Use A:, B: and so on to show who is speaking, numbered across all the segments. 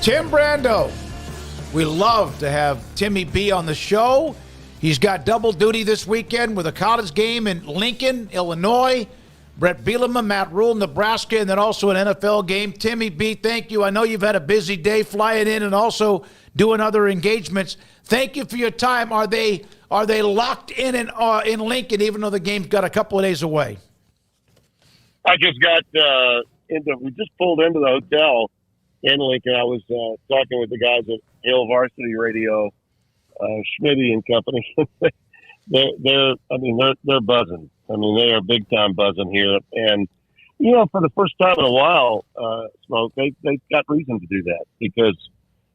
A: Tim Brando. We love to have Timmy B on the show. He's got double duty this weekend with a college game in Lincoln, Illinois. Brett Bielema, Matt Rhule, Nebraska, and then also an NFL game. Timmy B, thank you. I know you've had a busy day flying in and also doing other engagements. Thank you for your time. Are they locked in Lincoln, even though the game's got a couple of days away?
B: I just got we just pulled into the hotel in Lincoln. I was talking with the guys at Hill Varsity Radio, Schmitty and company. they're buzzing. I mean, they are big time buzzing here. And, for the first time in a while, Smoke, they've got reason to do that because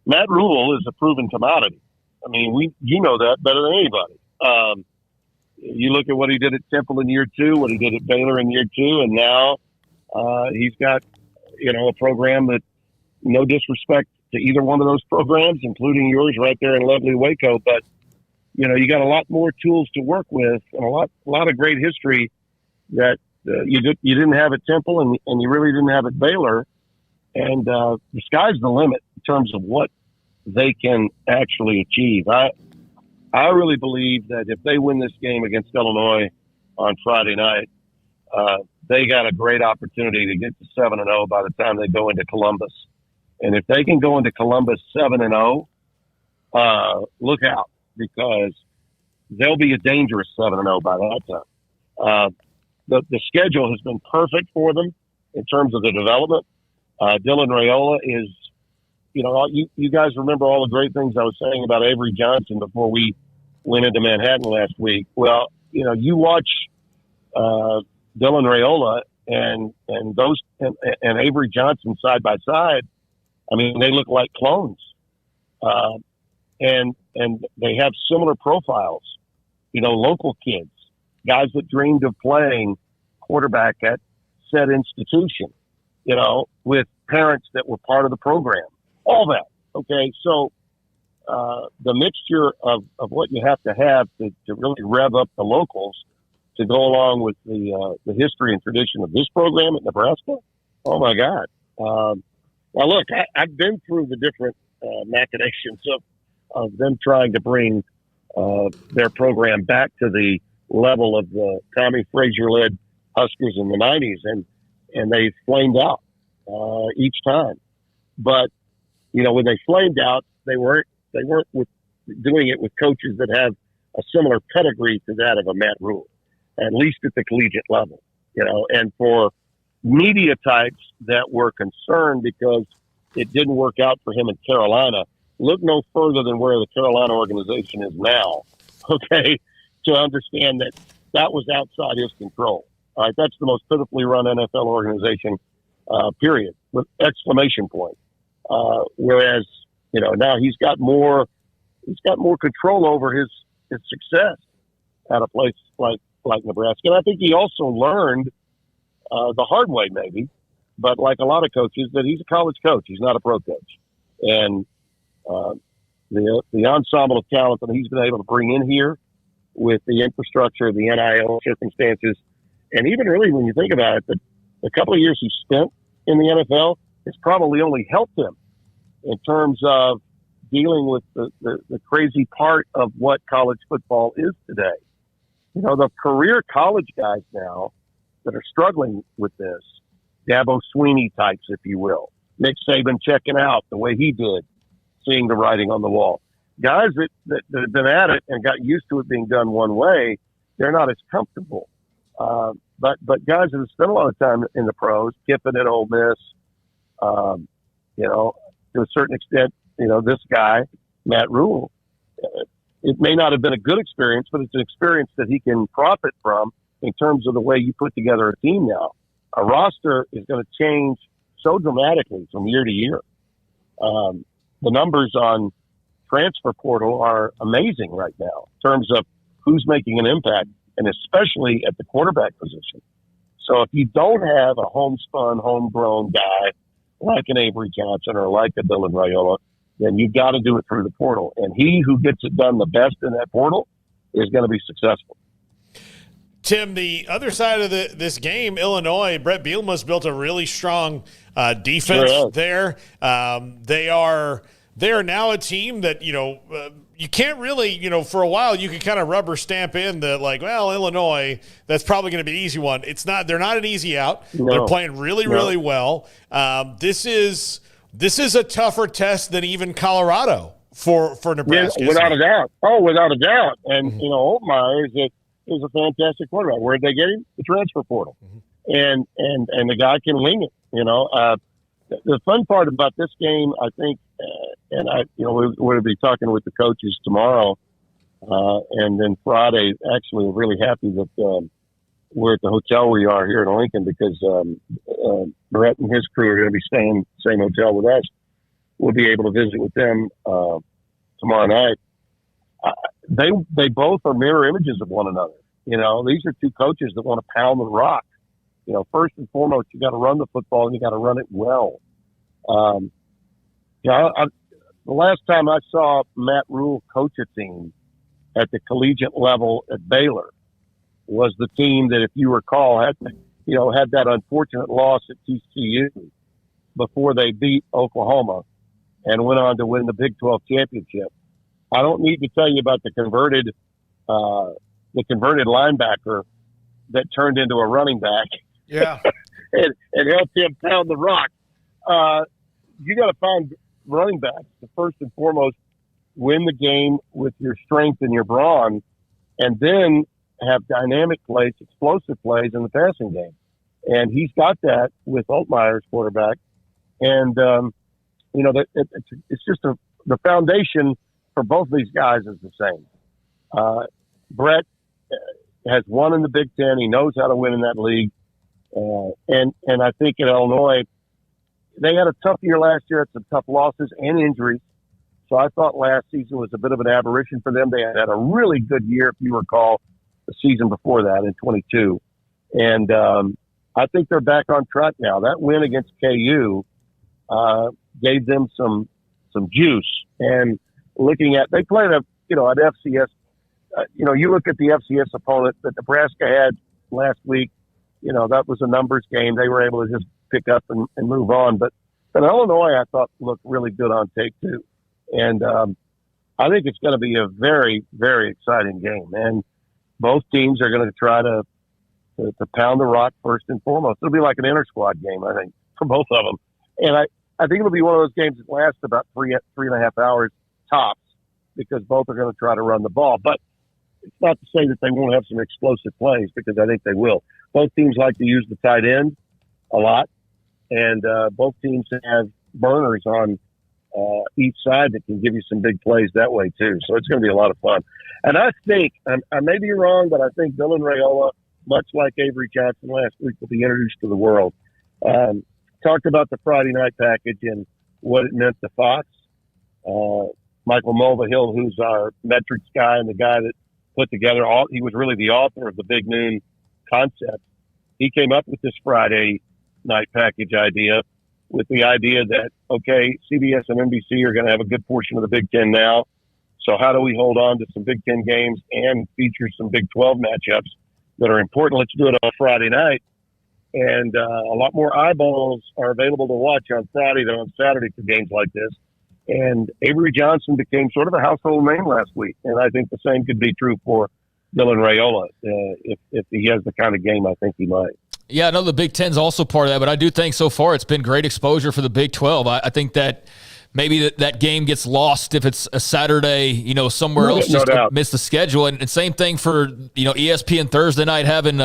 B: Matt Rhule is a proven commodity. I mean, you know that better than anybody. You look at what he did at Temple in year 2, what he did at Baylor in year 2, and now he's got, a program that, no disrespect to either one of those programs, including yours right there in lovely Waco, but you got a lot more tools to work with and a lot of great history that you didn't have at Temple and you really didn't have at Baylor. And the sky's the limit in terms of what they can actually achieve. I really believe that if they win this game against Illinois on Friday night, they got a great opportunity to get to 7-0 by the time they go into Columbus. And if they can go into Columbus 7-0, look out, because they'll be a dangerous 7-0 by that time. The schedule has been perfect for them in terms of the development. Dylan Raiola is, you guys remember all the great things I was saying about Avery Johnson before we went into Manhattan last week. Well, you watch Dylan Raiola and Avery Johnson side by side. I mean, they look like clones. And they have similar profiles, local kids, guys that dreamed of playing quarterback at said institution, with parents that were part of the program, all that. Okay. So, the mixture of what you have to really rev up the locals to go along with the history and tradition of this program at Nebraska. Oh my God. Now look, I've been through the different machinations of them trying to bring their program back to the level of the Tommy Frazier-led Huskers in the 90s, and they flamed out each time. But when they flamed out, they weren't doing it with coaches that have a similar pedigree to that of a Matt Rhule, at least at the collegiate level. And for media types that were concerned because it didn't work out for him in Carolina, look no further than where the Carolina organization is now, okay, to understand that was outside his control. All right, that's the most pitifully run NFL organization, period, with exclamation point. Whereas, now he's got more control over his success at a place like Nebraska. And I think he also learned the hard way, maybe, but like a lot of coaches, that he's a college coach. He's not a pro coach. And the ensemble of talent that he's been able to bring in here with the infrastructure, the NIL circumstances, and even really when you think about it, the couple of years he spent in the NFL has probably only helped him in terms of dealing with the crazy part of what college football is today. The career college guys now that are struggling with this, Dabo Sweeney types, if you will, Nick Saban checking out the way he did, seeing the writing on the wall. Guys that have been at it and got used to it being done one way, they're not as comfortable. But guys that have spent a lot of time in the pros, Kiffin at Ole Miss, to a certain extent, this guy, Matt Rhule, it may not have been a good experience, but it's an experience that he can profit from in terms of the way you put together a team now. A roster is going to change so dramatically from year to year. The numbers on transfer portal are amazing right now in terms of who's making an impact, and especially at the quarterback position. So if you don't have a homespun, homegrown guy like an Avery Johnson or like a Dylan Raiola, then you've got to do it through the portal. And he who gets it done the best in that portal is going to be successful.
C: Tim, the other side of this game, Illinois, Brett Bielema's built a really strong defense there. They are now a team that, you can't really, for a while you could kind of rubber stamp in the Illinois, that's probably going to be an easy one. It's not. They're not an easy out. No. They're playing really well. This is a tougher test than even Colorado for Nebraska.
B: Yeah, without a doubt. Oh, without a doubt. And, Holtmeyer is a fantastic quarterback. Where'd they get him? The transfer portal. Mm-hmm. And the guy can wing it, The fun part about this game, I think, we're going to be talking with the coaches tomorrow, and then Friday. Actually, we're really happy that we're at the hotel we are here in Lincoln because Brett and his crew are going to be staying in the same hotel with us. We'll be able to visit with them tomorrow night. They both are mirror images of one another. These are two coaches that want to pound the rock. First and foremost, you got to run the football and you got to run it well. The last time I saw Matt Rhule coach a team at the collegiate level at Baylor was the team that, if you recall, had that unfortunate loss at TCU before they beat Oklahoma and went on to win the Big 12 championship. I don't need to tell you about the converted linebacker that turned into a running back.
A: Yeah.
B: and helped him pound the rock. You got to find running backs to first and foremost win the game with your strength and your brawn, and then have dynamic plays, explosive plays in the passing game. And he's got that with Holtmeyer's quarterback. And, it's just the foundation for both of these guys is the same. Brett has won in the Big Ten. He knows how to win in that league. And I think at Illinois, they had a tough year last year, had some tough losses and injuries. So I thought last season was a bit of an aberration for them. They had a really good year, if you recall, the season before that in 22. And I think they're back on track now. That win against KU gave them some juice. And looking at, they played an FCS. You look at the FCS opponent that Nebraska had last week. That was a numbers game. They were able to just pick up and move on. But Illinois, I thought, looked really good on tape too. And I think it's going to be a very, very exciting game. And both teams are going to try to pound the rock first and foremost. It'll be like an inter-squad game, I think, for both of them. And I think it'll be one of those games that lasts about three and a half hours tops, because both are going to try to run the ball. But it's not to say that they won't have some explosive plays, because I think they will. Both teams like to use the tight end a lot, and both teams have burners on each side that can give you some big plays that way too. So it's going to be a lot of fun. And I think, I may be wrong, but I think Dylan Raiola, much like Avery Johnson last week, will be introduced to the world. Talked about the Friday night package and what it meant to Fox. Michael Mulvihill, who's our metrics guy and the guy that put together he was really the author of the Big Noon concept. He came up with this Friday night package idea, with the idea that, okay, CBS and NBC are going to have a good portion of the Big Ten now. So how do we hold on to some Big Ten games and feature some Big 12 matchups that are important? Let's do it on Friday night. And a lot more eyeballs are available to watch on Friday than on Saturday for games like this. And Avery Johnson became sort of a household name last week. And I think the same could be true for Dylan Raiola. If he has the kind of game I think he might.
D: Yeah, I know the Big Ten's also part of that, but I do think so far it's been great exposure for the Big 12. I think that maybe that game gets lost if it's a Saturday, somewhere else, just to miss the schedule. And same thing for, ESPN Thursday night having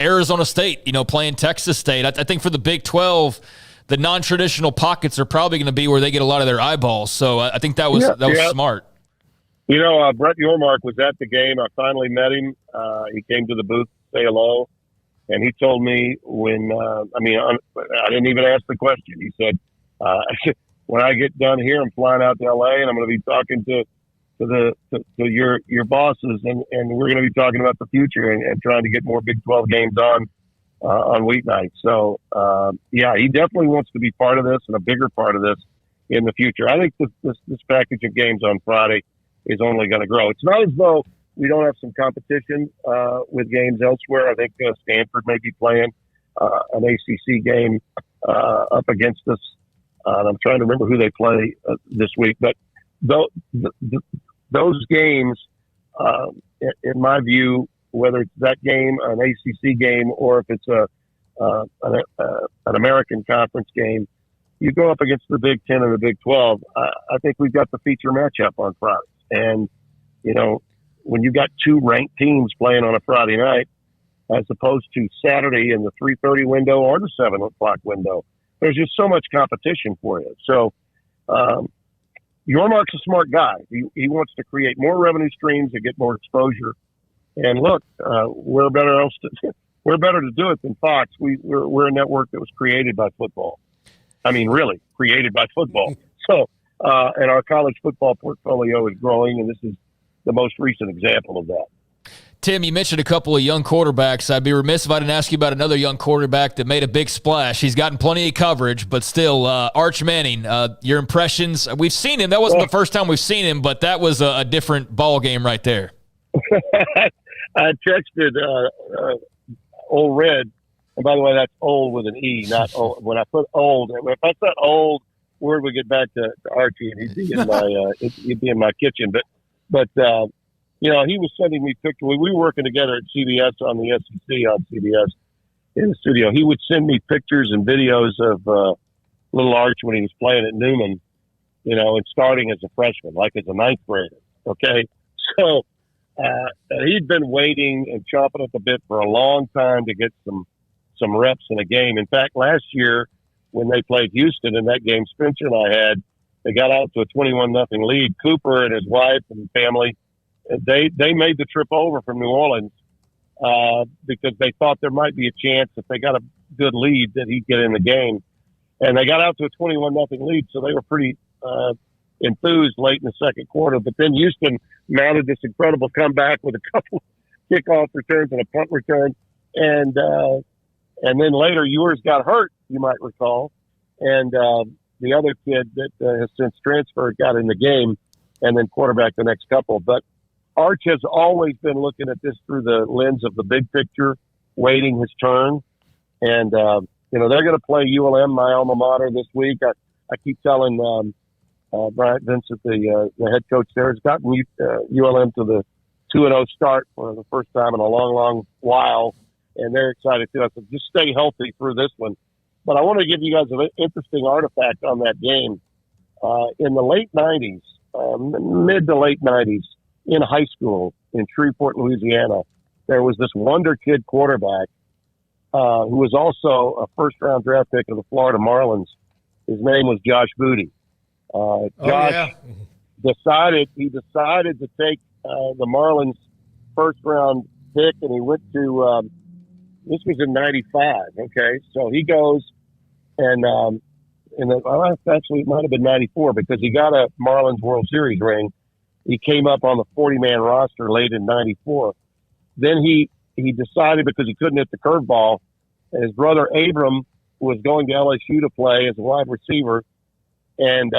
D: Arizona State, playing Texas State. I think for the Big 12, the non-traditional pockets are probably going to be where they get a lot of their eyeballs. So I think that was smart.
B: Brett Yormark was at the game. I finally met him. He came to the booth to say hello. And he told me when, I didn't even ask the question. He said, when I get done here, I'm flying out to LA and I'm going to be talking to your bosses, and we're going to be talking about the future and trying to get more Big 12 games on weeknights. So, he definitely wants to be part of this and a bigger part of this in the future. I think this package of games on Friday is only going to grow. It's not as though we don't have some competition with games elsewhere. I think Stanford may be playing an ACC game up against us. I'm trying to remember who they play this week, but those games, in my view, whether it's that game, an ACC game, or if it's an American Conference game, you go up against the Big Ten and the Big 12. I think we've got the feature matchup on Friday, and when you got two ranked teams playing on a Friday night, as opposed to Saturday in the 3:30 window or the 7 o'clock window, there's just so much competition for you. So, Yormark's a smart guy. He wants to create more revenue streams and get more exposure. And look, we're better to do it than Fox. We're a network that was created by football. I mean, really created by football. So, and our college football portfolio is growing, and this is the most recent example of that.
D: Tim, you mentioned a couple of young quarterbacks. I'd be remiss if I didn't ask you about another young quarterback that made a big splash. He's gotten plenty of coverage, but still, Arch Manning, your impressions. We've seen him. That wasn't the first time we've seen him, but that was a different ball game right there.
B: I texted Old Red, and by the way, that's old with an E, not old. When I put old, if I said old, word would get back to Archie, and he'd be in my kitchen. But he was sending me pictures. We were working together at CBS on the SEC on CBS in the studio. He would send me pictures and videos of little Arch when he was playing at Newman, and starting as a freshman, like as a ninth grader. Okay, so he'd been waiting and chomping at the bit for a long time to get some reps in a game. In fact, last year when they played Houston in that game Spencer and I had, they got out to a 21-0 lead. Cooper and his wife and family, they made the trip over from New Orleans because they thought there might be a chance if they got a good lead that he'd get in the game. And they got out to a 21-0 lead, so they were pretty enthused late in the second quarter. But then Houston mounted this incredible comeback with a couple kickoff returns and a punt return. And then later, Ewers got hurt, you might recall. And the other kid that has since transferred got in the game and then quarterback the next couple. But Arch has always been looking at this through the lens of the big picture, waiting his turn. And, they're going to play ULM, my alma mater, this week. I keep telling Bryant Vincent, the head coach there, has gotten ULM to the 2-0 start for the first time in a long, long while. And they're excited too. I said, just stay healthy through this one. But I want to give you guys an interesting artifact on that game. In the late 90s, mid to late 90s, in high school in Shreveport, Louisiana, there was this wonder kid quarterback who was also a first-round draft pick of the Florida Marlins. His name was Josh Booty. Josh decided to take the Marlins' first-round pick, and he went to this was in '95. Okay, so he goes and actually it might have been '94 because he got a Marlins World Series ring. He came up on the 40-man roster late in '94. Then he decided because he couldn't hit the curveball, and his brother Abram was going to LSU to play as a wide receiver, and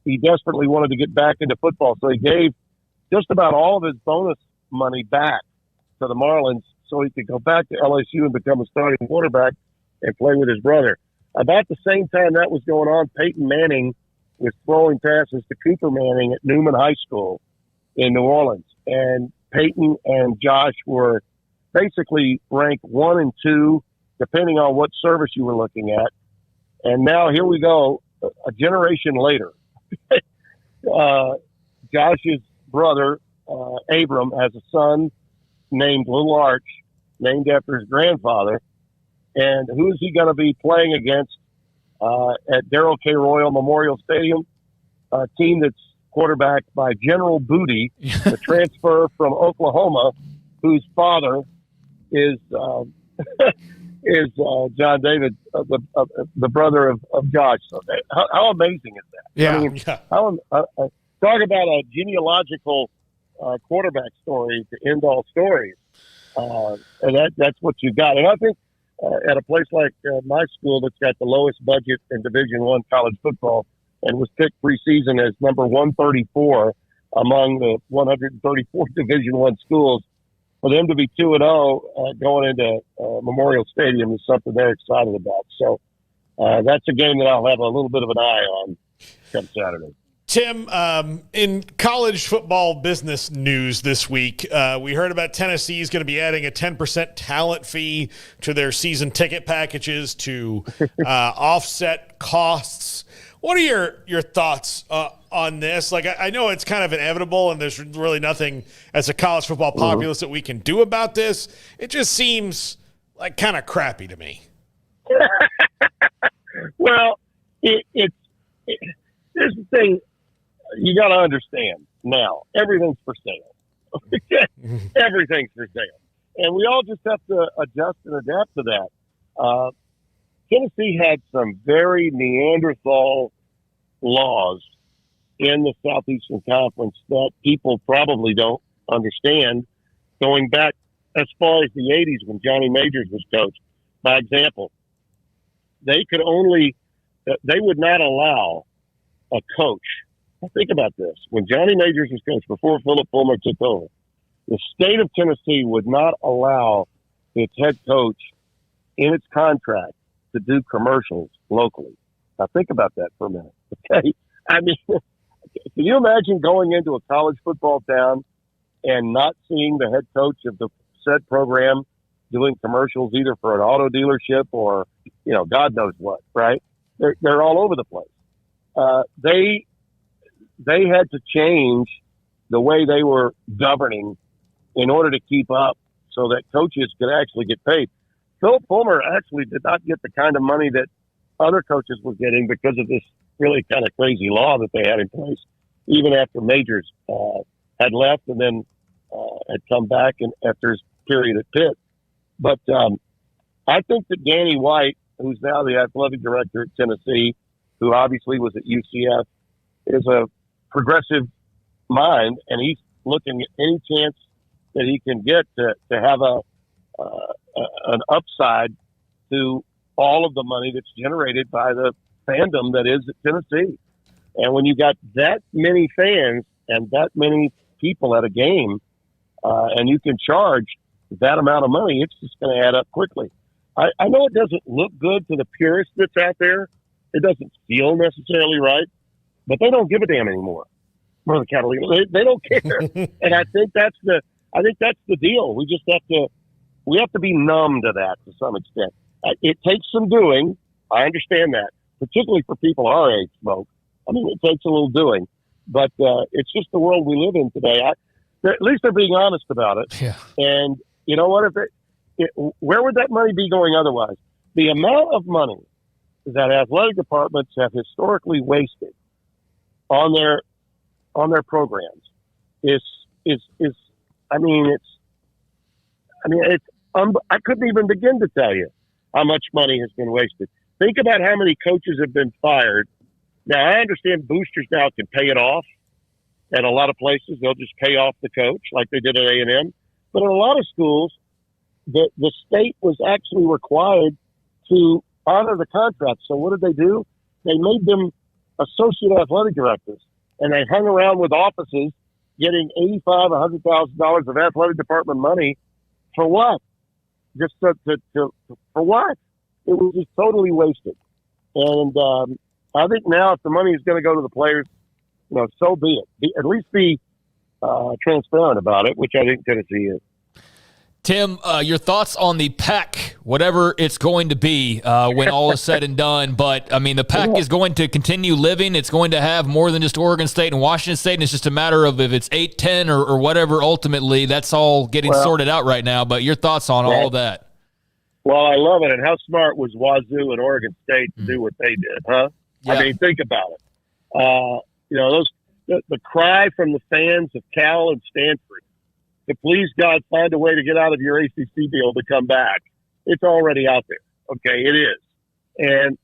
B: he desperately wanted to get back into football. So he gave just about all of his bonus money back to the Marlins so he could go back to LSU and become a starting quarterback and play with his brother. About the same time that was going on, Peyton Manning was throwing passes to Cooper Manning at Newman High School in New Orleans. And Peyton and Josh were basically ranked 1 and 2, depending on what service you were looking at. And now here we go, a generation later. Josh's brother, Abram, has a son named Little Arch, named after his grandfather. And who is he going to be playing against at Darrell K. Royal Memorial Stadium? A team that's quarterbacked by General Booty, the transfer from Oklahoma, whose father is John David, the brother of Josh. So how amazing is that?
A: Yeah.
B: I mean, talk about a genealogical quarterback story to end all stories. And that's what you got. And I think at a place like my school that's got the lowest budget in Division I college football and was picked preseason as number 134 among the 134 Division I schools. For them to be 2-0 going into Memorial Stadium is something they're excited about. So that's a game that I'll have a little bit of an eye on come Saturday.
C: Tim, in college football business news this week, we heard about Tennessee is going to be adding a 10% talent fee to their season ticket packages to offset costs. What are your thoughts on this? Like, I know it's kind of inevitable, and there's really nothing as a college football populace that we can do about this. It just seems like kind of crappy to me.
B: Well, here's the thing. You got to understand now, everything's for sale. Everything's for sale. And we all just have to adjust and adapt to that. Tennessee had some very Neanderthal laws in the Southeastern Conference that people probably don't understand, going back as far as the 80s when Johnny Majors was coach. By example, they would not allow a coach. Think about this. When Johnny Majors was coach, before Philip Fulmer took over, the state of Tennessee would not allow its head coach in its contract to do commercials locally. Now think about that for a minute, okay? I mean, can you imagine going into a college football town and not seeing the head coach of the said program doing commercials either for an auto dealership or, God knows what, right? They're all over the place. They had to change the way they were governing in order to keep up so that coaches could actually get paid. Philip Fulmer actually did not get the kind of money that other coaches were getting because of this really kind of crazy law that they had in place, even after Majors had left and then had come back and after his period at Pitt. But I think that Danny White, who's now the athletic director at Tennessee, who obviously was at UCF, is a progressive mind, and he's looking at any chance that he can get to have an upside to all of the money that's generated by the fandom that is at Tennessee. And when you got that many fans and that many people at a game, and you can charge that amount of money, it's just going to add up quickly. I know it doesn't look good to the purist that's out there. It doesn't feel necessarily right, but they don't give a damn anymore. Northern Catalina, they don't care, and I think that's the deal. We just have to be numb to that to some extent. It takes some doing. I understand that, particularly for people our age, Smoke. I mean, it takes a little doing, but it's just the world we live in today. At least they're being honest about it.
D: Yeah.
B: And you know what? Where would that money be going otherwise? The amount of money that athletic departments have historically wasted on their programs is I couldn't even begin to tell you how much money has been wasted. Think about how many coaches have been fired. Now, I understand boosters now can pay it off. At a lot of places, they'll just pay off the coach like they did at A&M. But in a lot of schools, the state was actually required to honor the contract. So what did they do? They made them associate athletic directors, and they hung around with offices getting $85,000, $100,000 of athletic department money for what? Just for what? It was just totally wasted. And I think now if the money is going to go to the players, so be it. At least be transparent about it, which I think Tennessee is.
D: Tim, your thoughts on the Pac, whatever it's going to be when all is said and done. But, I mean, the Pac is going to continue living. It's going to have more than just Oregon State and Washington State. And it's just a matter of if it's 8, 10, or whatever ultimately. That's all getting sorted out right now. But your thoughts on all of that? Well,
B: I love it. And how smart was Wazoo and Oregon State to do what they did, huh? Yeah. I mean, think about it. The cry from the fans of Cal and Stanford to please God find a way to get out of your ACC deal to come back. It's already out there. Okay, it is. And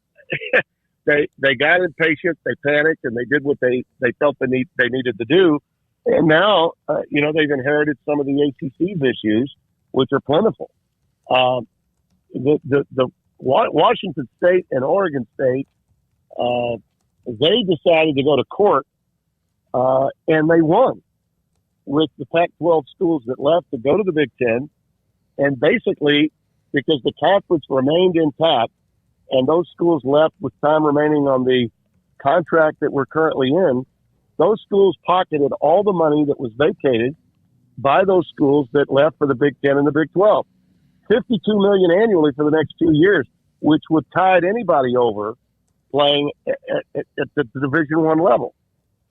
B: they got impatient, they panicked, and they did what they felt they needed to do. And now, they've inherited some of the ACC's issues, which are plentiful. The Washington State and Oregon State, they decided to go to court and they won with the Pac-12 schools that left to go to the Big Ten. And basically, because the conference remained intact and those schools left with time remaining on the contract that we're currently in, those schools pocketed all the money that was vacated by those schools that left for the Big Ten and the Big 12. $52 million annually for the next 2 years, which would tide anybody over playing at the Division I level.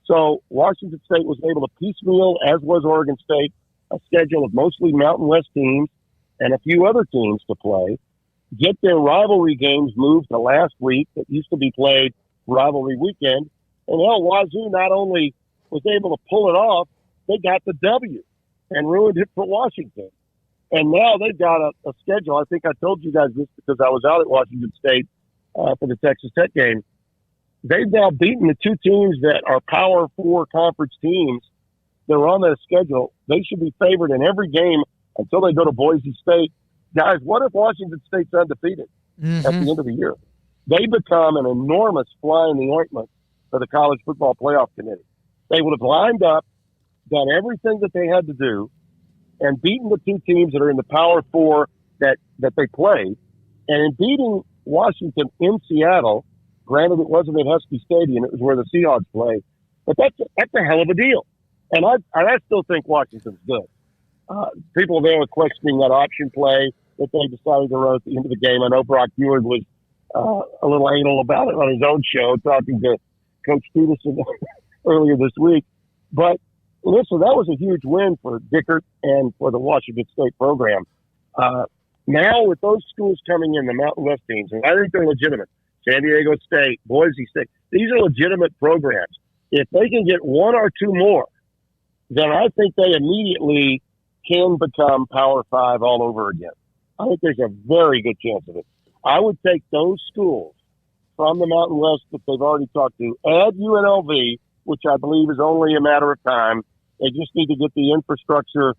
B: So Washington State was able to piecemeal, as was Oregon State, a schedule of mostly Mountain West teams and a few other teams to play, get their rivalry games moved to last week that used to be played rivalry weekend. And hell, Wazoo not only was able to pull it off, they got the W and ruined it for Washington. And now they've got a schedule. I think I told you guys this because I was out at Washington State for the Texas Tech game. They've now beaten the two teams that are Power 4 conference teams. They're on their schedule. They should be favored in every game until they go to Boise State. Guys, what if Washington State's undefeated at the end of the year? They become an enormous fly in the ointment for the College Football Playoff Committee. They would have lined up, done everything that they had to do, and beaten the two teams that are in the Power 4 that they play. And in beating Washington in Seattle, granted it wasn't at Husky Stadium, it was where the Seahawks play, but that's a hell of a deal. And I still think Washington's good. People there were questioning that option play that they decided to run at the end of the game. I know Brock Ewing was a little anal about it on his own show, talking to Coach Peterson earlier this week. But listen, that was a huge win for Dickert and for the Washington State program. Now with those schools coming in, the Mountain West teams, and I think they're legitimate, San Diego State, Boise State, these are legitimate programs. If they can get one or two more, then I think they immediately can become Power 5 all over again. I think there's a very good chance of it. I would take those schools from the Mountain West that they've already talked to, add UNLV, which I believe is only a matter of time. They just need to get the infrastructure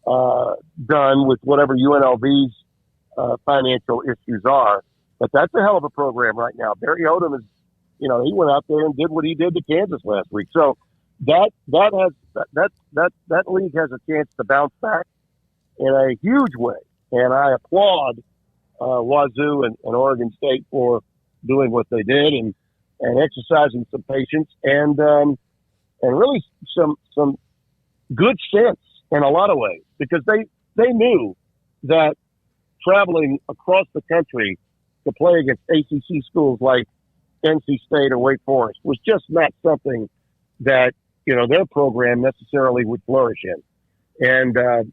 B: done with whatever UNLV's financial issues are. But that's a hell of a program right now. Barry Odom is, he went out there and did what he did to Kansas last week. So that league has a chance to bounce back in a huge way. And I applaud Wazoo and Oregon State for doing what they did and exercising some patience and really some good sense in a lot of ways, because they knew that traveling across the country to play against ACC schools like NC State or Wake Forest was just not something that their program necessarily would flourish in. And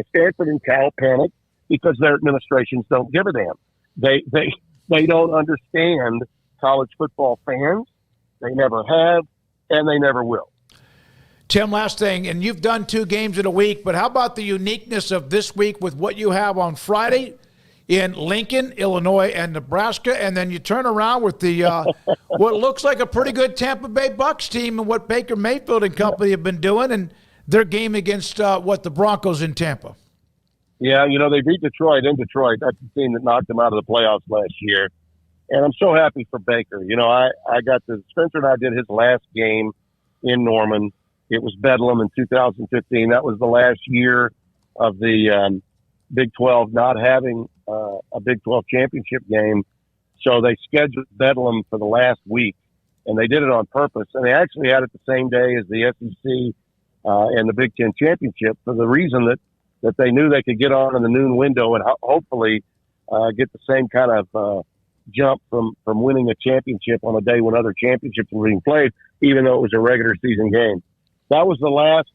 B: Stanford and Cal panicked because their administrations don't give a damn. They don't understand college football fans. They never have, and they never will.
A: Tim, last thing, and you've done 2 games in a week, but how about the uniqueness of this week with what you have on Friday in Lincoln, Illinois, and Nebraska, and then you turn around with the what looks like a pretty good Tampa Bay Bucs team and what Baker Mayfield and company have been doing, and their game against the Broncos in Tampa.
B: Yeah, they beat Detroit in Detroit. That's the team that knocked them out of the playoffs last year. And I'm so happy for Baker. I got Spencer and I did his last game in Norman. It was Bedlam in 2015. That was the last year of the Big 12 not having a Big 12 championship game. So they scheduled Bedlam for the last week, and they did it on purpose. And they actually had it the same day as the SEC and the Big 10 championship for the reason that they knew they could get on in the noon window and hopefully get the same kind of jump from winning a championship on a day when other championships were being played, even though it was a regular season game. That was the last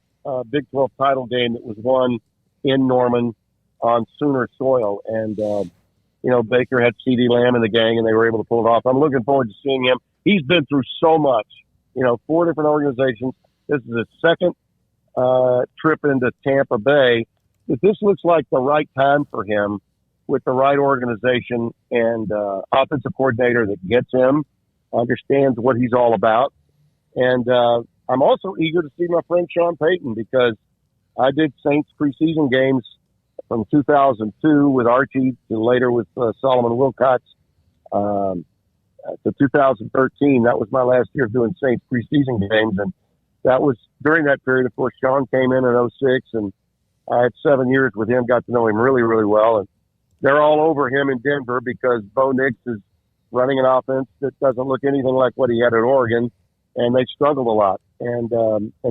B: Big 12 title game that was won in Norman on Sooner soil. And, Baker had CeeDee Lamb in the gang, and they were able to pull it off. I'm looking forward to seeing him. He's been through so much, 4 different organizations. This is his second trip into Tampa Bay. But this looks like the right time for him with the right organization and offensive coordinator that gets him, understands what he's all about. And I'm also eager to see my friend Sean Payton, because I did Saints preseason games from 2002 with Archie to later with Solomon Wilcox to 2013. That was my last year of doing Saints preseason games. And that was during that period. Of course, Sean came in 06, and I had 7 years with him, got to know him really, really well. And they're all over him in Denver because Bo Nix is running an offense that doesn't look anything like what he had at Oregon, and they struggled a lot. And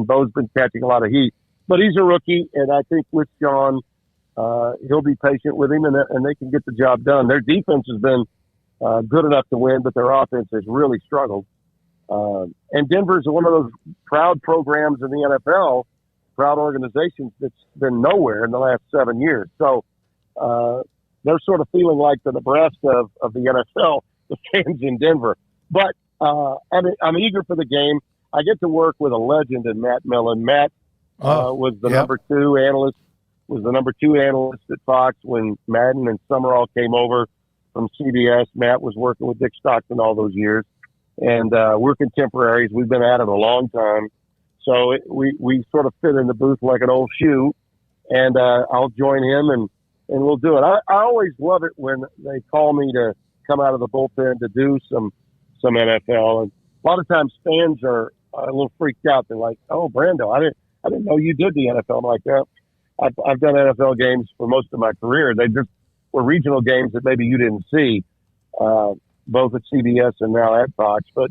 B: Bo's been catching a lot of heat. But he's a rookie, and I think with Sean, he'll be patient with him, and they can get the job done. Their defense has been good enough to win, but their offense has really struggled. And Denver's one of those proud programs in the NFL, proud organizations that's been nowhere in the last 7 years. So they're sort of feeling like the Nebraska of the NFL, the fans in Denver. But I'm eager for the game. I get to work with a legend in Matt Millen. Matt was the number 2 analyst, at Fox when Madden and Summerall came over from CBS. Matt was working with Dick Stockton all those years. And we're contemporaries. We've been at it a long time. So we sort of fit in the booth like an old shoe. And I'll join him, and we'll do it. I always love it when they call me to come out of the bullpen to do some NFL. And a lot of times fans are a little freaked out. They're like, "Oh, Brando, I didn't know you did the NFL." I'm like that. I've done NFL games for most of my career. They just were regional games that maybe you didn't see. Both at CBS and now at Fox. But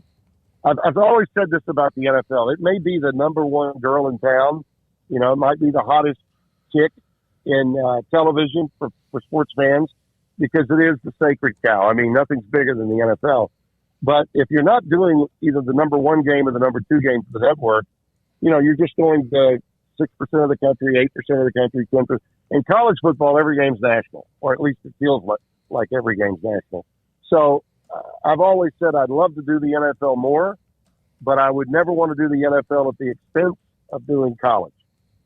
B: I've always said this about the NFL. It may be the number 1 girl in town. You know, it might be the hottest chick in television for sports fans because it is the sacred cow. I mean, nothing's bigger than the NFL. But if you're not doing either the number 1 game or the number 2 game for the network, you know, you're just going to 6% of the country, 8% of the country, 10%. In college football, every game's national, or at least it feels like every game's national. So I've always said I'd love to do the NFL more, but I would never want to do the NFL at the expense of doing college.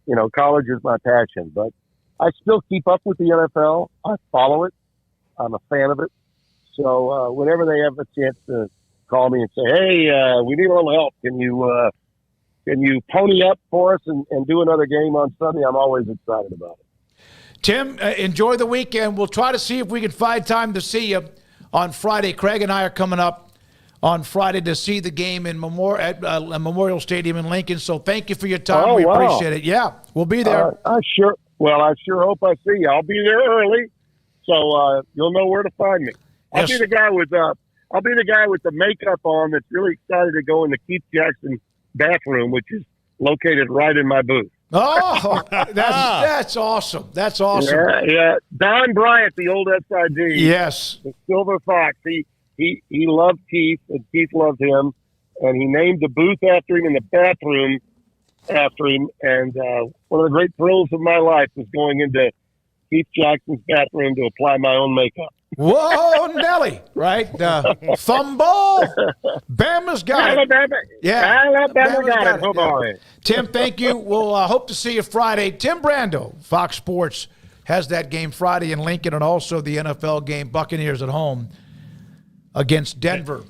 B: You know, college is my passion, but I still keep up with the NFL. I follow it. I'm a fan of it. So whenever they have a chance to call me and say, "Hey, we need a little help. Can you pony up for us and do another game on Sunday?" I'm always excited about it.
A: Tim, enjoy the weekend. We'll try to see if we can find time to see you on Friday. Craig and I are coming up on Friday to see the game in Memorial Stadium in Lincoln. So thank you for your time.
B: Oh,
A: we
B: wow.
A: appreciate it. Yeah, we'll be there.
B: I sure hope I see you. I'll be there early, so you'll know where to find me. I'll be the guy with the makeup on that's really excited to go in the Keith Jackson bathroom, which is located right in my booth.
A: Oh, that's awesome. That's awesome.
B: Yeah. Don Bryant, the old SID.
A: Yes.
B: The Silver Fox. He loved Keith, and Keith loved him, and he named the booth after him and the bathroom after him. And one of the great thrills of my life was going into Keith Jackson's bathroom to apply my own makeup.
A: Whoa, Nelly, right? Fumble. Bama's got it. Yeah.
B: Alabama got it. Hold on.
A: Tim, thank you. We'll hope to see you Friday. Tim Brando, Fox Sports, has that game Friday in Lincoln, and also the NFL game, Buccaneers at home against Denver.